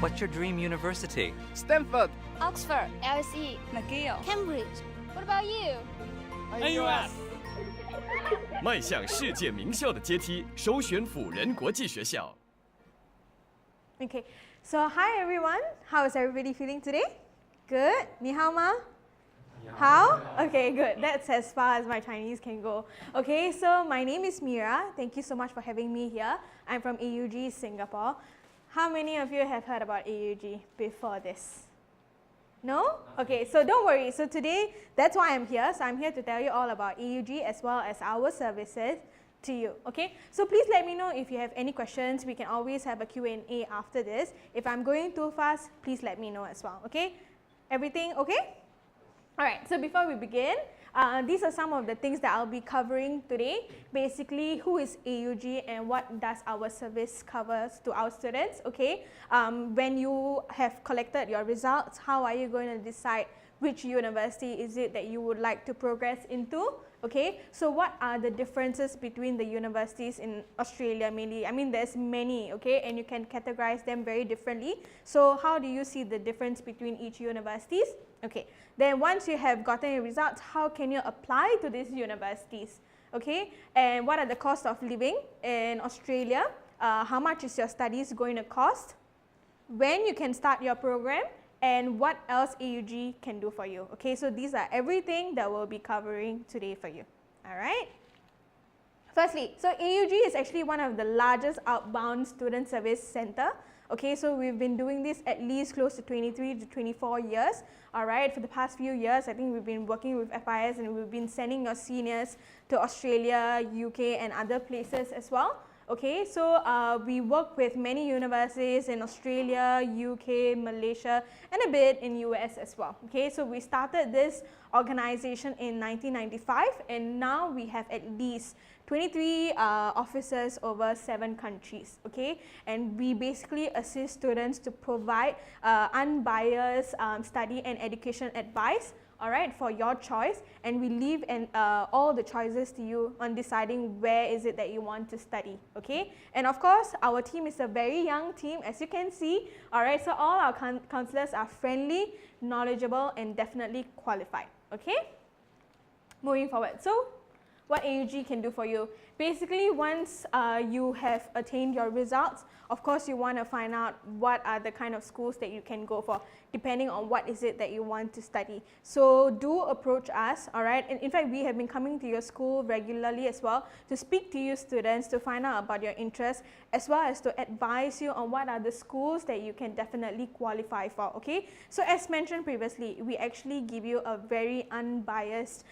What's your dream university? Stanford, Oxford, LSE, McGill, Cambridge. What about you? AUS. 迈向世界名校的阶梯，首选辅仁国际学校。 Okay, so hi everyone. How is everybody feeling today? Good? 你好吗? How? Okay, good. That's as far as my Chinese can go. Okay, so my name is Mira. Thank you so much for having me here. I'm from AUG Singapore. How many of you have heard about AUG before this? No? Okay, so don't worry. So today, that's why I'm here. So I'm here to tell you all about AUG as well as our services to you. Okay, so please let me know if you have any questions. We can always have a Q&A after this. If I'm going too fast, please let me know as well. Okay, everything okay? All right, so before we begin, these are some of the things that I'll be covering today. Basically, who is AUG and what does our service covers to our students, okay? When you have collected your results, how are you going to decide which university is it that you would like to progress into, okay? So what are the differences between the universities in Australia mainly? I mean, there's many, okay? And you can categorize them very differently. So how do you see the difference between each universities? Okay, then once you have gotten your results, how can you apply to these universities, okay? And what are the costs of living in Australia? How much is your studies going to cost? When you can start your program? And what else AUG can do for you, okay? So these are everything that we'll be covering today for you, all right? Firstly, so AUG is actually one of the largest outbound student service center. Okay, so we've been doing this at least close to 23 to 24 years, all right? For the past few years, I think we've been working with FIS and we've been sending your seniors to Australia, UK and other places as well. Okay, so we work with many universities in Australia, UK, Malaysia and a bit in US as well. Okay, so we started this organization in 1995 and now we have at least 23 offices over 7 countries, okay? And we basically assist students to provide unbiased study and education advice, all right, for your choice, and we leave all the choices to you on deciding where is it that you want to study, okay? And of course, our team is a very young team, as you can see, all right? So all our counselors are friendly, knowledgeable, and definitely qualified, okay? Moving forward, so what AUG can do for you. Basically, once you have attained your results, of course you want to find out what are the kind of schools that you can go for, depending on what is it that you want to study. So do approach us, all right? And in fact, we have been coming to your school regularly as well to speak to you students to find out about your interests, as well as to advise you on what are the schools that you can definitely qualify for, okay? So as mentioned previously, we actually give you a very unbiased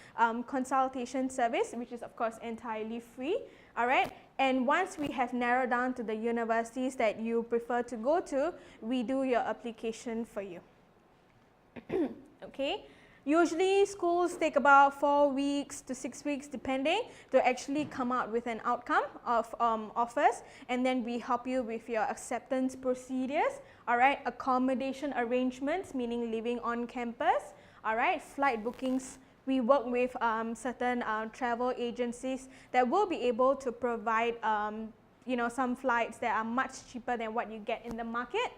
consultation service, which is of course entirely free, all right? And once we have narrowed down to the universities that you prefer to go to, we do your application for you. Okay, usually schools take about 4 weeks to 6 weeks depending to actually come out with an outcome of offers, and then we help you with your acceptance procedures, all right? Accommodation arrangements, meaning living on campus, all right? Flight bookings. We work with certain travel agencies that will be able to provide you know, some flights that are much cheaper than what you get in the market.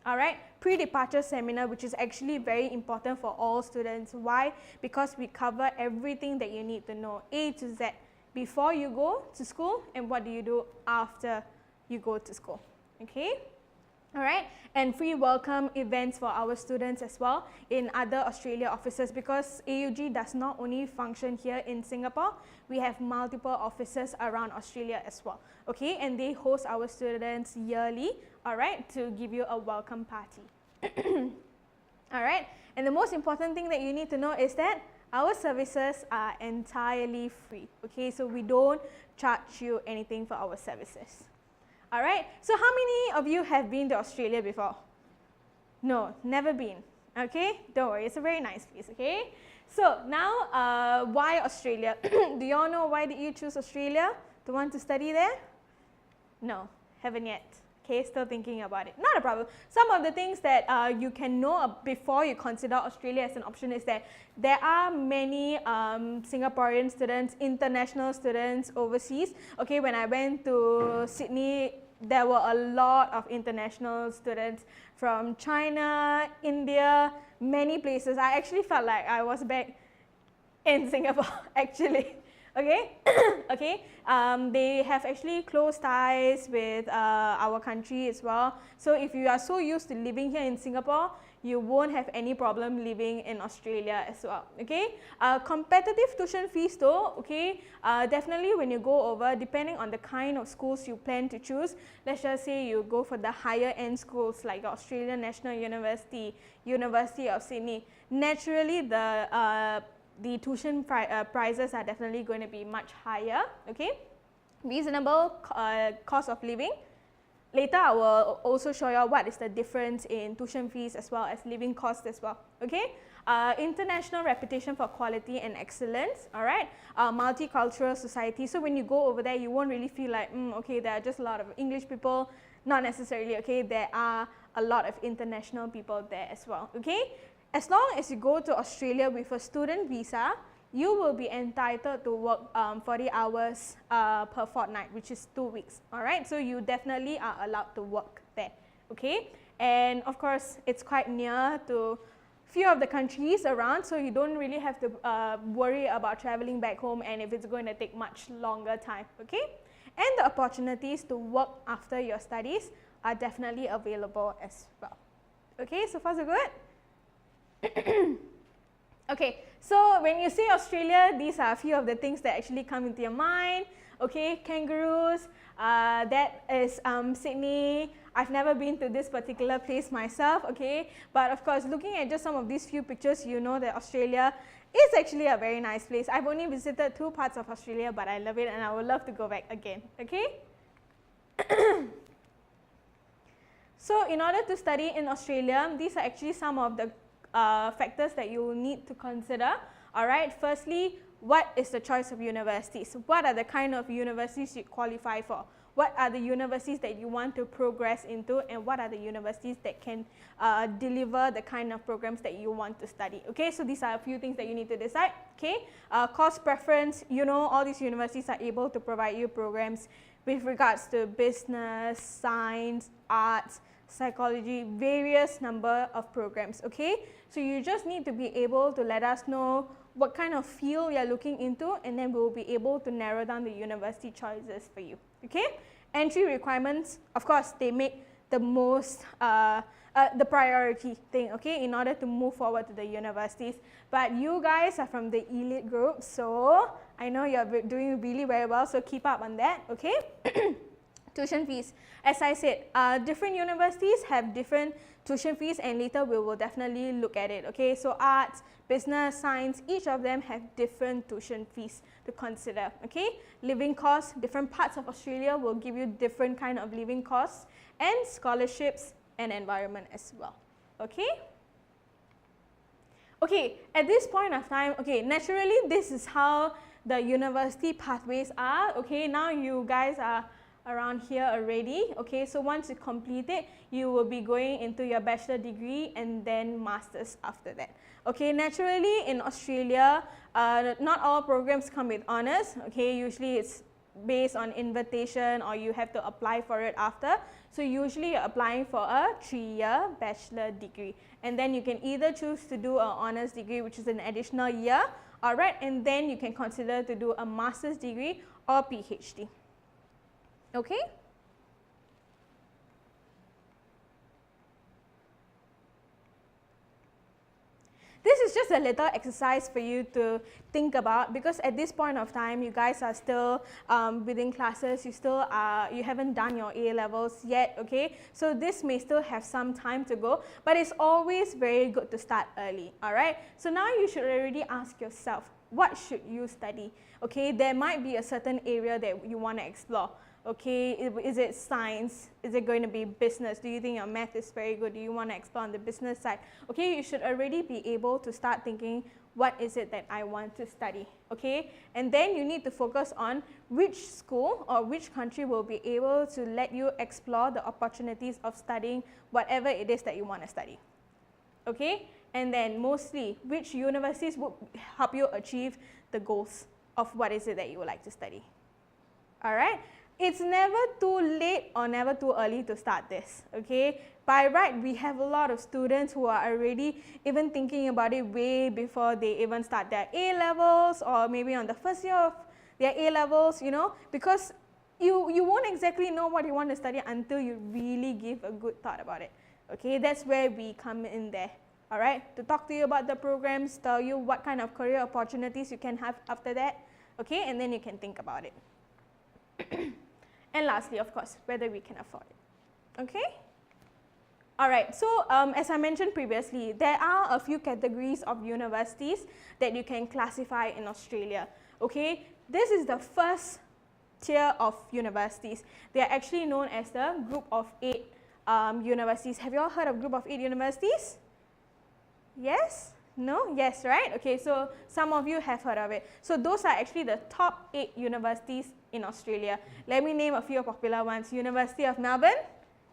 All right, pre-departure seminar, which is actually very important for all students. Why? Because we cover everything that you need to know, A to Z, before you go to school and what do you do after you go to school, okay? All right, and free welcome events for our students as well in other Australia offices, because AUG does not only function here in Singapore, we have multiple offices around Australia as well, okay? And they host our students yearly, all right, to give you a welcome party. All right, and the most important thing that you need to know is that our services are entirely free, okay? So we don't charge you anything for our services. All right, so how many of you have been to Australia before? No, never been, okay? Don't worry, it's a very nice place, okay? So now, why Australia? Do you all know why did you choose Australia to want to study there? No, haven't yet. Okay, still thinking about it. Not a problem. Some of the things that you can know before you consider Australia as an option is that there are many Singaporean students, international students overseas. Okay, when I went to Sydney there were a lot of international students from China, India, many places. I actually felt like I was back in Singapore actually. Okay, okay. They have actually close ties with our country as well. So if you are so used to living here in Singapore, you won't have any problem living in Australia as well. Okay, competitive tuition fees though. Okay, definitely when you go over, depending on the kind of schools you plan to choose. Let's just say you go for the higher end schools like the Australian National University, University of Sydney. Naturally, the tuition prices are definitely going to be much higher, okay? Reasonable cost of living. Later, I will also show you what is the difference in tuition fees as well as living costs as well, okay? International reputation for quality and excellence, all right? Multicultural society. So when you go over there, you won't really feel like, okay, there are just a lot of English people. Not necessarily, okay? There are a lot of international people there as well, okay? As long as you go to Australia with a student visa, you will be entitled to work 40 hours per fortnight, which is 2 weeks, all right? So you definitely are allowed to work there, okay? And of course, it's quite near to few of the countries around, so you don't really have to worry about traveling back home and if it's going to take much longer time, okay? And the opportunities to work after your studies are definitely available as well. Okay, so far so good? Okay, so when you say Australia, these are a few of the things that actually come into your mind. Okay, kangaroos, that is Sydney. I've never been to this particular place myself, okay, but of course looking at just some of these few pictures, you know that Australia is actually a very nice place. I've only visited 2 parts of Australia, but I love it and I would love to go back again, okay. So in order to study in Australia, these are actually some of the factors that you will need to consider. All right, firstly, what is the choice of universities? What are the kind of universities you qualify for? What are the universities that you want to progress into, and what are the universities that can deliver the kind of programs that you want to study? Okay, so these are a few things that you need to decide. Okay, course preference, you know, all these universities are able to provide you programs with regards to business, science, arts, psychology, various number of programs, okay? So you just need to be able to let us know what kind of field you're looking into, and then we'll be able to narrow down the university choices for you, okay? Entry requirements, of course, they make the most, the priority thing, okay, in order to move forward to the universities. But you guys are from the elite group, so I know you're doing really very well, so keep up on that, okay? Tuition fees. As I said, different universities have different tuition fees, and later we will definitely look at it, okay? So arts, business, science, each of them have different tuition fees to consider, okay? Living costs, different parts of Australia will give you different kind of living costs, and scholarships and environment as well, okay? Okay, at this point of time, okay, naturally this is how the university pathways are, okay? Now you guys are around here already, okay, so once you complete it, you will be going into your bachelor degree and then masters after that. Okay, naturally in Australia, not all programs come with honours, okay, usually it's based on invitation or you have to apply for it after. So usually you're applying for a 3-year bachelor degree, and then you can either choose to do an honours degree, which is an additional year, alright, and then you can consider to do a master's degree or PhD. Okay? This is just a little exercise for you to think about, because at this point of time, you guys are still within classes, you haven't done your A-levels yet, okay? So this may still have some time to go, but it's always very good to start early, all right? So now you should already ask yourself, what should you study? Okay, there might be a certain area that you want to explore. Okay, is it science? Is it going to be business? Do you think your math is very good? Do you want to explore on the business side? Okay, you should already be able to start thinking, what is it that I want to study? Okay, and then you need to focus on which school or which country will be able to let you explore the opportunities of studying whatever it is that you want to study. Okay, and then mostly, which universities will help you achieve the goals of what is it that you would like to study. All right. it's never too late or never too early to start this, okay? By right, we have a lot of students who are already even thinking about it way before they even start their A-levels, or maybe on the first year of their A-levels, you know, because you won't exactly know what you want to study until you really give a good thought about it, okay? That's where we come in there, all right? To talk to you about the programs, tell you what kind of career opportunities you can have after that, okay? And then you can think about it. And lastly, of course, whether we can afford it, okay? All right, so as I mentioned previously, there are a few categories of universities that you can classify in Australia, okay? This is the first tier of universities. They are actually known as the Group of 8 universities. Have you all heard of Group of 8 universities? Yes? No? Yes, right? Okay, so some of you have heard of it. So those are actually the top 8 universities in Australia. Let me name a few popular ones. University of Melbourne,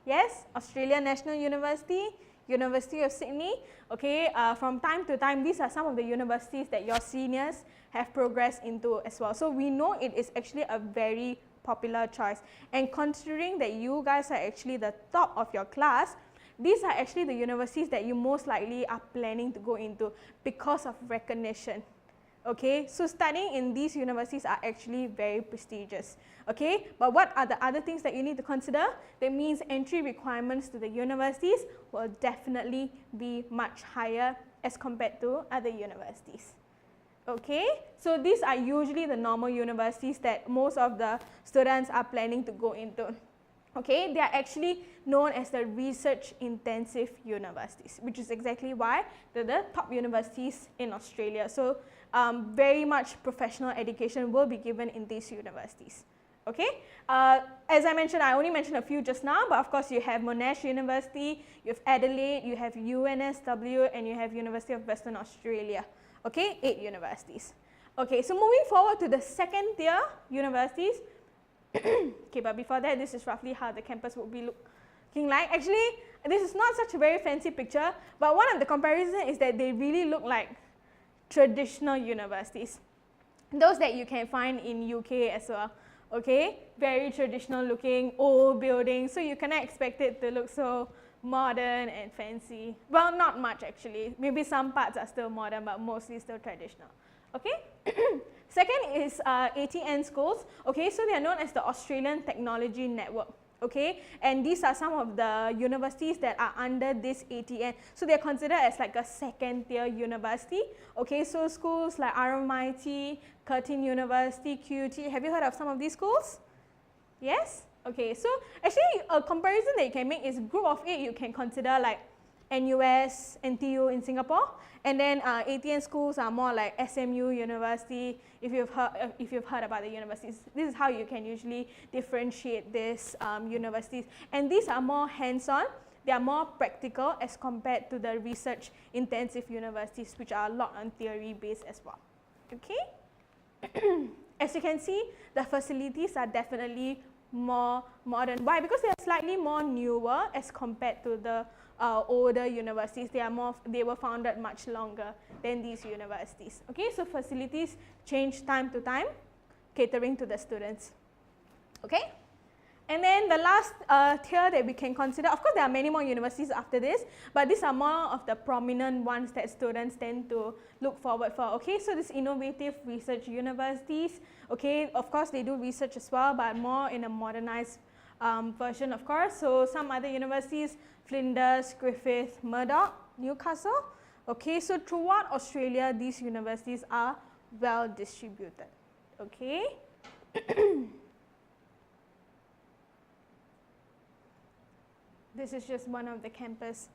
yes. Australian National University, University of Sydney. Okay, from time to time, these are some of the universities that your seniors have progressed into as well. So we know it is actually a very popular choice. And considering that you guys are actually the top of your class, these are actually the universities that you most likely are planning to go into because of recognition. Okay, so studying in these universities are actually very prestigious. Okay, but what are the other things that you need to consider? That means entry requirements to the universities will definitely be much higher as compared to other universities. Okay, so these are usually the normal universities that most of the students are planning to go into. Okay, they are actually known as the research intensive universities, which is exactly why they're the top universities in Australia. So very much professional education will be given in these universities. Okay, as I mentioned, I only mentioned a few just now, but of course you have Monash University, you have Adelaide, you have UNSW, and you have University of Western Australia. Okay, 8 universities. Okay, so moving forward to the second tier universities. Okay, but before that, this is roughly how the campus would be looking like. Actually, this is not such a very fancy picture, but one of the comparisons is that they really look like traditional universities. Those that you can find in UK as well. Okay, very traditional looking, old buildings, so you cannot expect it to look so modern and fancy. Well, not much actually. Maybe some parts are still modern, but mostly still traditional. Okay. Second is Etienne Schools. Okay, so they are known as the Australian Technology Network. Okay, and these are some of the universities that are under this ATN. So they are considered as like a second tier university. Okay, so schools like RMIT, Curtin University, QUT. Have you heard of some of these schools? Yes? Okay, so actually a comparison that you can make is Group of 8 you can consider like NUS, NTU in Singapore, and then Etienne Schools are more like SMU University. If you've heard about the universities, this is how you can usually differentiate these universities. And these are more hands-on, they are more practical as compared to the research-intensive universities, which are a lot on theory-based as well. Okay. As you can see, the facilities are definitely more modern. Why? Because they are slightly more newer as compared to the older universities. They were founded much longer than these universities. Okay, so facilities change time to time, catering to the students. Okay, and then the last tier that we can consider, of course there are many more universities after this, but these are more of the prominent ones that students tend to look forward for. Okay, so these innovative research universities, okay, of course they do research as well, but more in a modernized version, of course. So some other universities, Flinders, Griffith, Murdoch, Newcastle. Okay, so throughout Australia, these universities are well distributed. Okay. This is just one of the campus.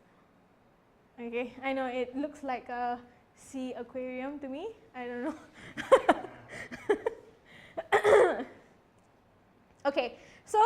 Okay, I know it looks like a sea aquarium to me. I don't know. Okay, so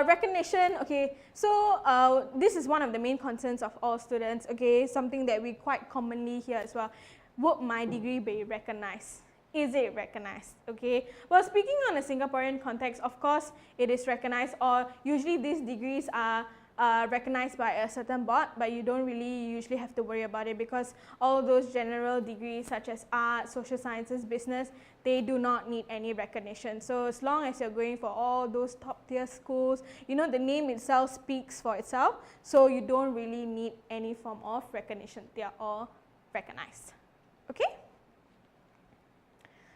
recognition. Okay, so this is one of the main concerns of all students. Okay, something that we quite commonly hear as well. Would my degree be recognized? Is it recognized? Okay, well, speaking on a Singaporean context, of course it is recognized, or usually these degrees are recognized by a certain board, but you don't really usually have to worry about it because all those general degrees such as art, social sciences, business, they do not need any recognition. So as long as you're going for all those top tier schools, you know, the name itself speaks for itself, so you don't really need any form of recognition. They are all recognized. Okay?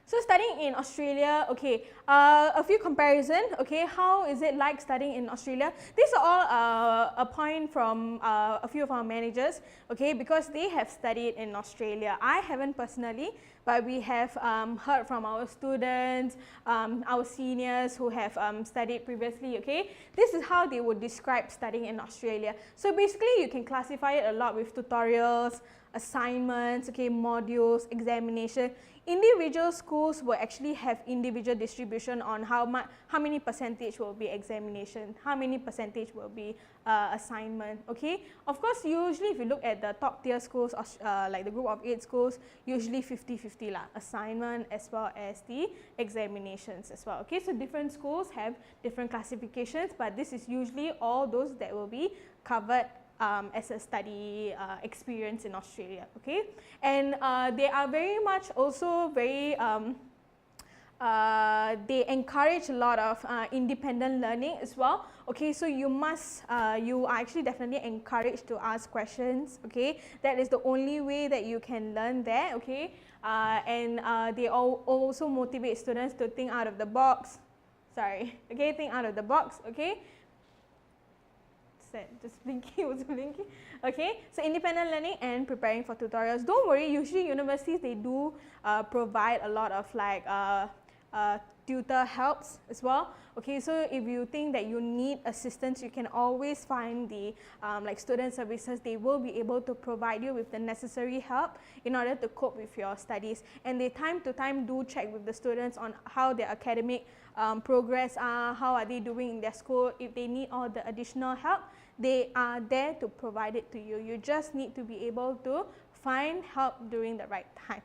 So studying in Australia, okay, a few comparison, okay, how is it like studying in Australia? These are all a point from a few of our managers, okay, because they have studied in Australia. I haven't personally, but we have heard from our students, our seniors who have studied previously, okay. This is how they would describe studying in Australia. So basically you can classify it a lot with tutorials, assignments, okay, modules, examination. Individual schools will actually have individual distribution on how many percentage will be examination, how many percentage will be assignment, okay. Of course, usually if you look at the top tier schools, like the group of 8 schools, usually 50-50 lah, assignment as well as the examinations as well, okay. So different schools have different classifications, but this is usually all those that will be covered as a study experience in Australia, okay. And they are very much also very, they encourage a lot of independent learning as well, okay. So you must, you are actually definitely encouraged to ask questions, okay. That is the only way that you can learn there, okay. And they also motivate students to think out of the box, okay, think out of the box, okay. Just blinking, was blinking. Okay, so independent learning and preparing for tutorials. Don't worry, usually universities, they do provide a lot of like tutor helps as well. Okay, so if you think that you need assistance, you can always find the like student services. They will be able to provide you with the necessary help in order to cope with your studies. And they time to time do check with the students on how their academic progress are, how are they doing in their school. If they need all the additional help, they are there to provide it to you. You just need to be able to find help during the right time.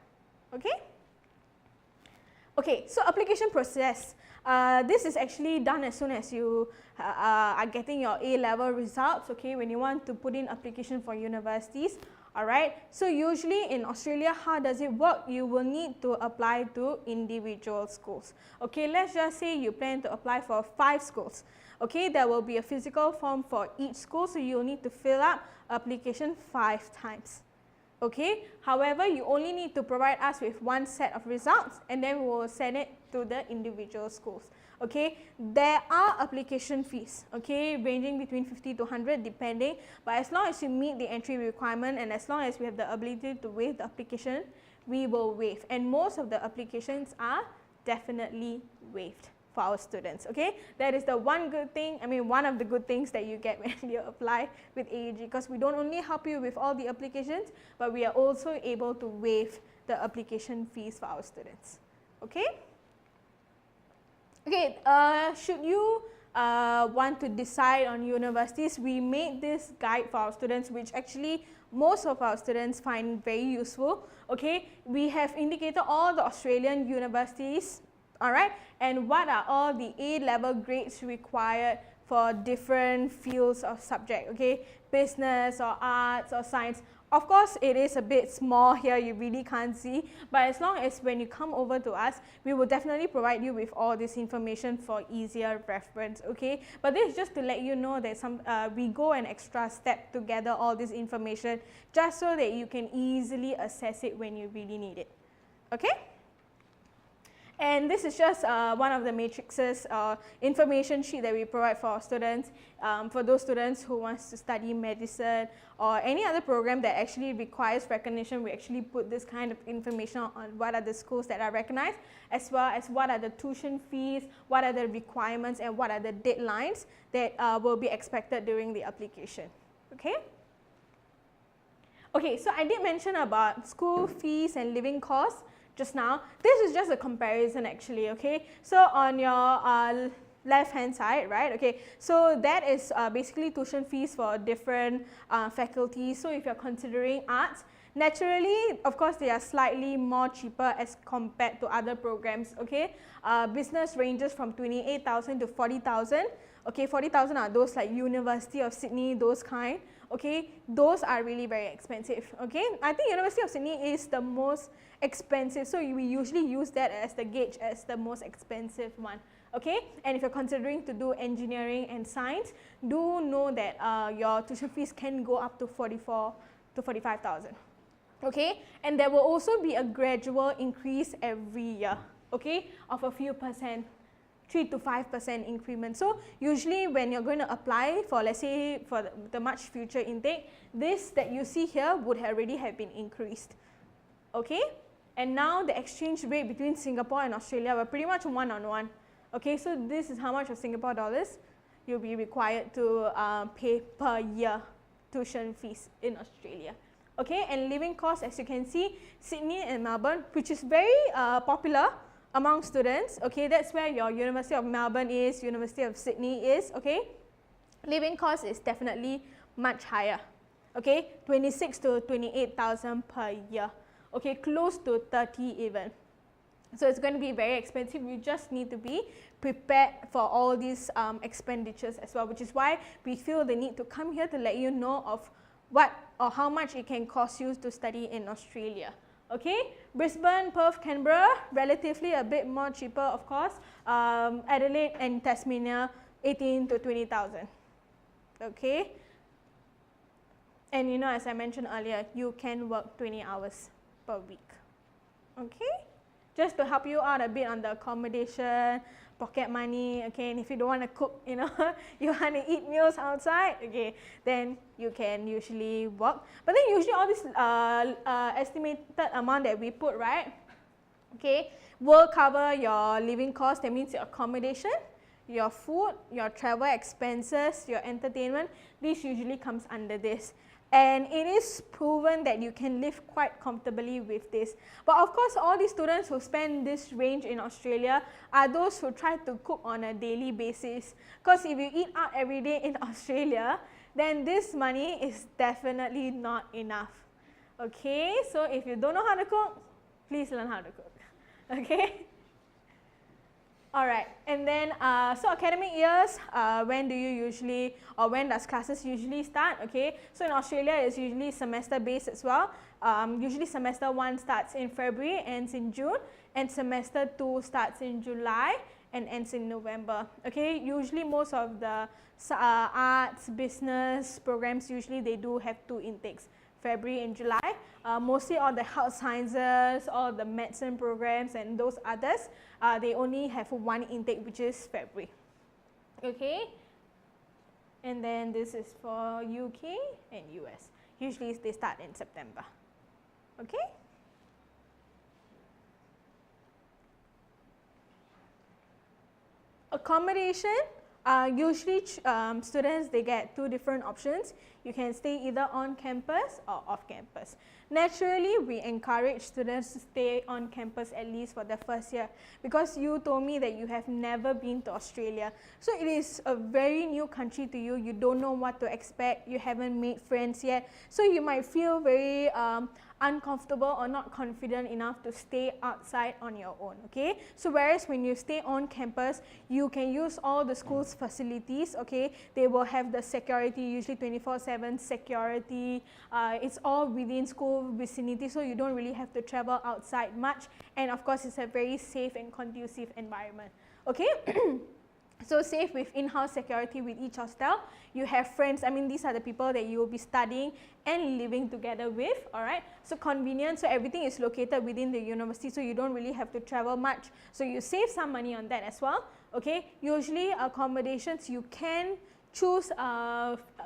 Okay? Okay, so application process. This is actually done as soon as you are getting your A-level results, okay, when you want to put in application for universities. Alright, so usually in Australia, how does it work? You will need to apply to individual schools. Okay, let's just say you plan to apply for 5 schools. Okay, there will be a physical form for each school, so you'll need to fill up application 5 times. Okay, however, you only need to provide us with 1 set of results and then we will send it to the individual schools. Okay, there are application fees, okay, ranging between 50 to 100 depending, but as long as you meet the entry requirement and as long as we have the ability to waive the application, we will waive, and most of the applications are definitely waived for our students, okay. That is the one good thing, one of the good things that you get when you apply with AUG, because we don't only help you with all the applications, but we are also able to waive the application fees for our students, okay. Okay, should you want to decide on universities, we made this guide for our students, which actually most of our students find very useful, okay. We have indicated all the Australian universities, alright, and what are all the A-level grades required for different fields of subject, okay, business or arts or science. Of course, it is a bit small here, you really can't see, but as long as when you come over to us, we will definitely provide you with all this information for easier reference, okay. But this is just to let you know that we go an extra step to gather all this information just so that you can easily assess it when you really need it, okay. And this is just one of the matrices, information sheet that we provide for our students, for those students who wants to study medicine or any other program that actually requires recognition. We actually put this kind of information on what are the schools that are recognized, as well as what are the tuition fees, what are the requirements, and what are the deadlines that will be expected during the application, okay? Okay, so I did mention about school fees and living costs just now. This is just a comparison actually, okay. So on your left hand side, right, okay, so that is basically tuition fees for different faculties. So if you're considering arts, naturally, of course, they are slightly more cheaper as compared to other programs, okay. Business ranges from 28,000 to 40,000, Okay, 40,000 are those like University of Sydney, those kind. Okay, those are really very expensive. Okay, I think University of Sydney is the most expensive, so we usually use that as the gauge as the most expensive one. Okay, and if you're considering to do engineering and science, do know that your tuition fees can go up to 44 to 45,000. Okay, and there will also be a gradual increase every year. Okay, of a few percent. 3 to 5% increment. So usually when you're going to apply for, let's say, for the much future intake, this that you see here would already have been increased. Okay, and now the exchange rate between Singapore and Australia were pretty much one-on-one. Okay, so this is how much of Singapore dollars you'll be required to pay per year tuition fees in Australia. Okay, and living costs, as you can see, Sydney and Melbourne, which is very popular among students. Okay, that's where your University of Melbourne is, University of Sydney is. Okay, living cost is definitely much higher. Okay, 26 to 28,000 per year. Okay, close to 30 even. So it's going to be very expensive. You just need to be prepared for all these expenditures as well, which is why we feel the need to come here to let you know of what or how much it can cost you to study in Australia. Okay, Brisbane, Perth, Canberra, relatively a bit more cheaper, of course. Adelaide and Tasmania, 18 to 20,000. Okay, and you know, as I mentioned earlier, you can work 20 hours per week. Okay, just to help you out a bit on the accommodation, pocket money. Okay, and if you don't want to cook, you know, you want to eat meals outside, okay, then you can usually work. But then usually all this estimated amount that we put, right, okay, will cover your living cost. That means your accommodation, your food, your travel expenses, your entertainment. This usually comes under this. And it is proven that you can live quite comfortably with this. But of course, all these students who spend this range in Australia are those who try to cook on a daily basis. Because if you eat out every day in Australia, then this money is definitely not enough. Okay, so if you don't know how to cook, please learn how to cook. Okay. Alright, and then so academic years, when do you usually, or when does classes usually start? Okay, so in Australia it's usually semester based as well. Usually semester 1 starts in February, ends in June, and semester 2 starts in July and ends in November. Okay, usually most of the arts, business programs, usually they do have 2 intakes, February and July. Mostly all the health sciences, all the medicine programs and those others, they only have 1 intake, which is February. Okay, and then this is for UK and US. Usually they start in September. Okay. Accommodation, usually students, they get 2 different options. You can stay either on campus or off campus. Naturally, we encourage students to stay on campus at least for the first year, because you told me that you have never been to Australia. So it is a very new country to you. You don't know what to expect. You haven't made friends yet. So you might feel very uncomfortable or not confident enough to stay outside on your own. Okay, so whereas when you stay on campus, you can use all the school's facilities. Okay, they will have the security, usually 24/7 security. It's all within school vicinity, so you don't really have to travel outside much, and of course it's a very safe and conducive environment. Okay. So safe with in-house security with each hostel. You have friends, I mean these are the people that you will be studying and living together with, alright. So convenient, so everything is located within the university, so you don't really have to travel much. So you save some money on that as well, okay. Usually accommodations, you can choose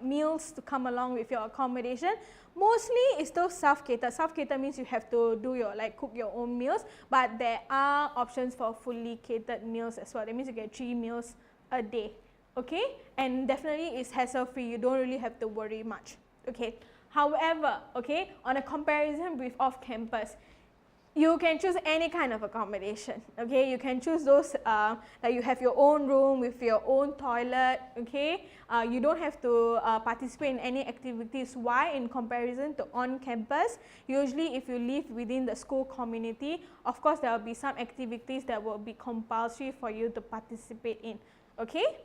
meals to come along with your accommodation. Mostly it's still self-catered. Self-catered means you have to do your, like, cook your own meals, but there are options for fully catered meals as well. That means you get 3 meals a day, okay, and definitely it's hassle-free. You don't really have to worry much, okay. However, okay, on a comparison with off-campus, you can choose any kind of accommodation, okay. You can choose those like you have your own room with your own toilet, okay. You don't have to participate in any activities. Why? In comparison to on campus, usually if you live within the school community, of course there will be some activities that will be compulsory for you to participate in, okay.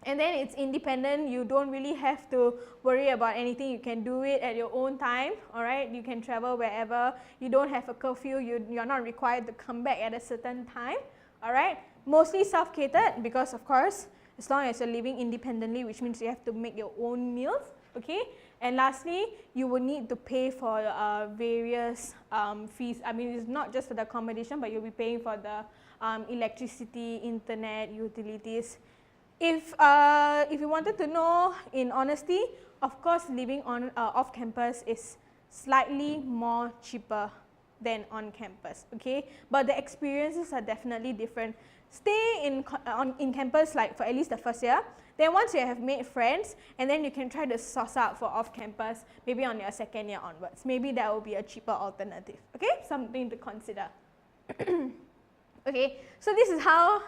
And then it's independent, you don't really have to worry about anything, you can do it at your own time, alright, you can travel wherever, you don't have a curfew, you're not required to come back at a certain time, alright. Mostly self-catered because of course, as long as you're living independently, which means you have to make your own meals, okay. And lastly, you will need to pay for various fees. I mean, it's not just for the accommodation, but you'll be paying for the electricity, internet, utilities. If you wanted to know in honesty, of course living on off campus is slightly more cheaper than on campus, okay? But the experiences are definitely different. Stay in campus like for at least the first year, then once you have made friends, and then you can try to source out for off campus maybe on your second year onwards. Maybe that will be a cheaper alternative, okay? Something to consider. Okay, so this is how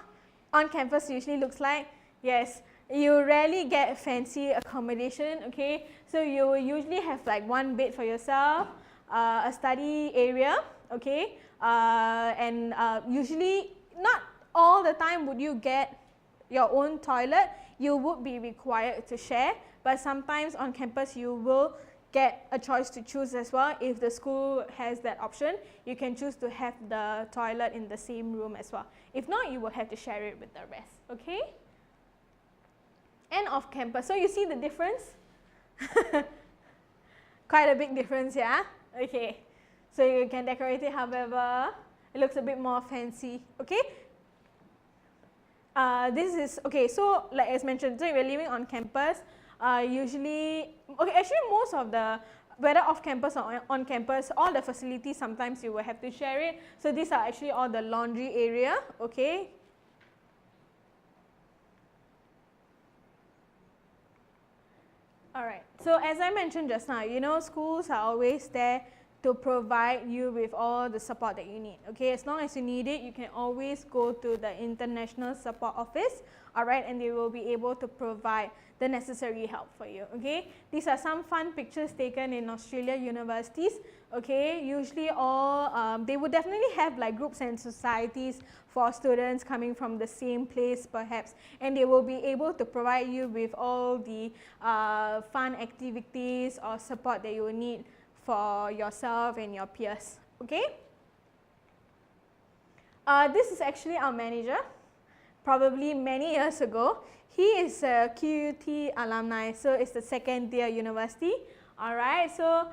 on campus usually looks like. Yes, you rarely get fancy accommodation, okay? So you will usually have like one bed for yourself, a study area, okay? And usually, not all the time would you get your own toilet. You would be required to share, but sometimes on campus you will get a choice to choose as well. If the school has that option, you can choose to have the toilet in the same room as well. If not, you will have to share it with the rest, okay? And off campus. So you see the difference? Quite a big difference, yeah? Okay. So you can decorate it however. It looks a bit more fancy, okay? This is, okay, so like as mentioned, so if you're living on campus, usually, okay, actually most of the, whether off campus or on campus, all the facilities sometimes you will have to share it. So these are actually all the laundry area, okay? Alright, so as I mentioned just now, you know, schools are always there to provide you with all the support that you need, okay? As long as you need it, you can always go to the International Support Office, alright, and they will be able to provide the necessary help for you, okay? These are some fun pictures taken in Australia universities, okay? Usually all, they would definitely have like groups and societies for students coming from the same place perhaps, and they will be able to provide you with all the fun activities or support that you will need for yourself and your peers, okay? This is actually our manager, probably many years ago. He is a QUT alumni, so it's the second year university. Alright, so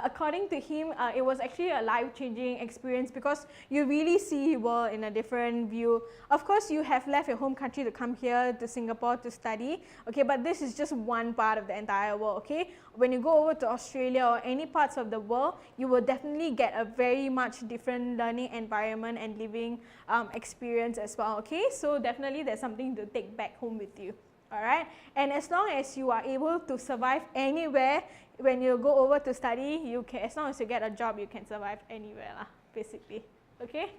according to him, it was actually a life-changing experience because you really see the world in a different view. Of course, you have left your home country to come here to Singapore to study, okay, but this is just one part of the entire world, okay? When you go over to Australia or any parts of the world, you will definitely get a very much different learning environment and living experience as well, okay? So definitely there's something to take back home with you. Alright, and as long as you are able to survive anywhere when you go over to study, you can, as long as you get a job, you can survive anywhere lah, basically, okay?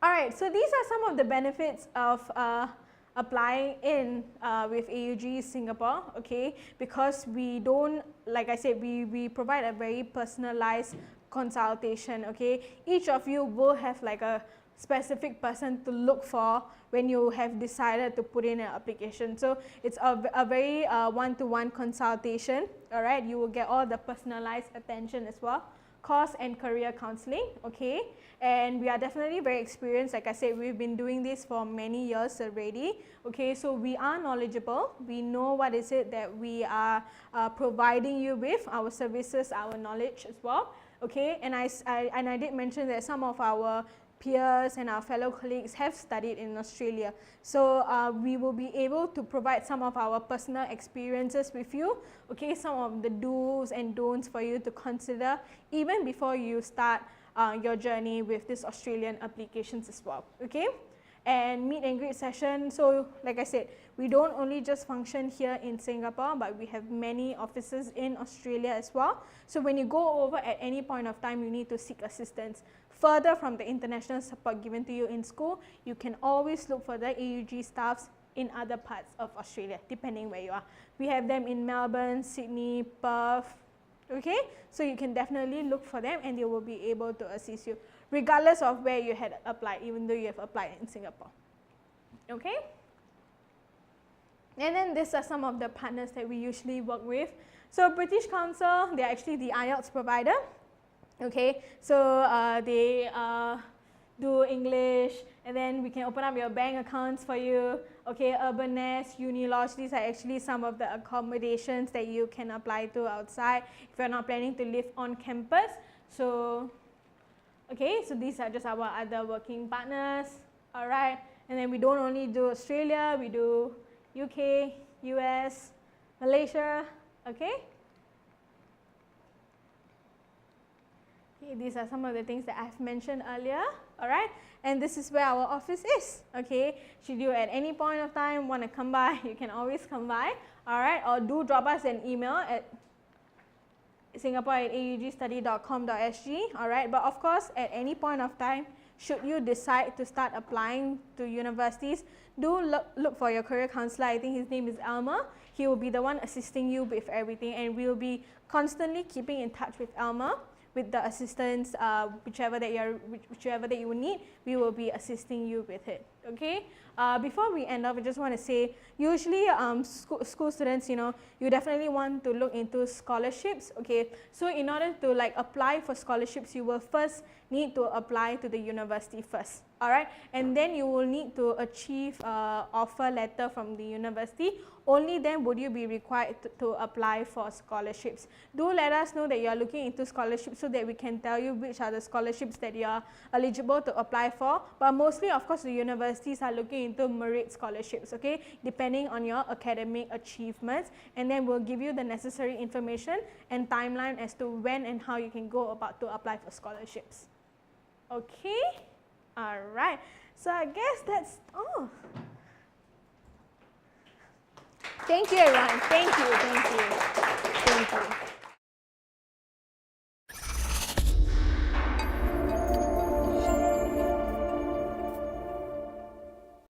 Alright, so these are some of the benefits of applying in with AUG Singapore, okay? Because we don't, like I said, we provide a very personalized consultation, okay? Each of you will have like a specific person to look for when you have decided to put in an application. So it's a very one-to-one consultation, all right? You will get all the personalized attention as well, course and career counseling, okay? And we are definitely very experienced. Like I said, we've been doing this for many years already, okay? So we are knowledgeable. We know what is it that we are providing you with, our services, our knowledge as well, okay? And I did mention that some of our peers and our fellow colleagues have studied in Australia. So we will be able to provide some of our personal experiences with you, okay, some of the do's and don'ts for you to consider even before you start your journey with these Australian applications as well, okay? And meet and greet session, so like I said, we don't only just function here in Singapore, but we have many offices in Australia as well. So when you go over at any point of time, you need to seek assistance. Further from the international support given to you in school, you can always look for the AUG staffs in other parts of Australia, depending where you are. We have them in Melbourne, Sydney, Perth, okay? So you can definitely look for them and they will be able to assist you, regardless of where you had applied, even though you have applied in Singapore. okay? And then these are some of the partners that we usually work with. So British Council, they're actually the IELTS provider, okay? So they do English, and then we can open up your bank accounts for you, okay? Urban Nest, Unilodge, these are actually some of the accommodations that you can apply to outside if you're not planning to live on campus. So, okay, so these are just our other working partners, all right? And then we don't only do Australia, we do UK, US, Malaysia, okay? Okay, these are some of the things that I've mentioned earlier, all right? And this is where our office is, okay? Should you at any point of time want to come by, you can always come by, all right? Or do drop us an email at singapore@augstudy.com.sg, all right? But of course, at any point of time, should you decide to start applying to universities, do look for your career counselor. I think his name is Elmer. He will be the one assisting you with everything, and we will be constantly keeping in touch with Elmer, with the assistance, whichever that you will need, we will be assisting you with it, okay? Before we end off, I just want to say, usually school students, you know, you definitely want to look into scholarships, okay? So in order to like apply for scholarships, you will first need to apply to the university first, all right? And then you will need to achieve offer letter from the university. Only then would you be required to apply for scholarships. Do let us know that you are looking into scholarships so that we can tell you which are the scholarships that you are eligible to apply for. But mostly, of course, the universities are looking into merit scholarships, okay, depending on your academic achievements. And then we'll give you the necessary information and timeline as to when and how you can go about to apply for scholarships. Okay, all right. So I guess that's all. Thank you, everyone. Thank you.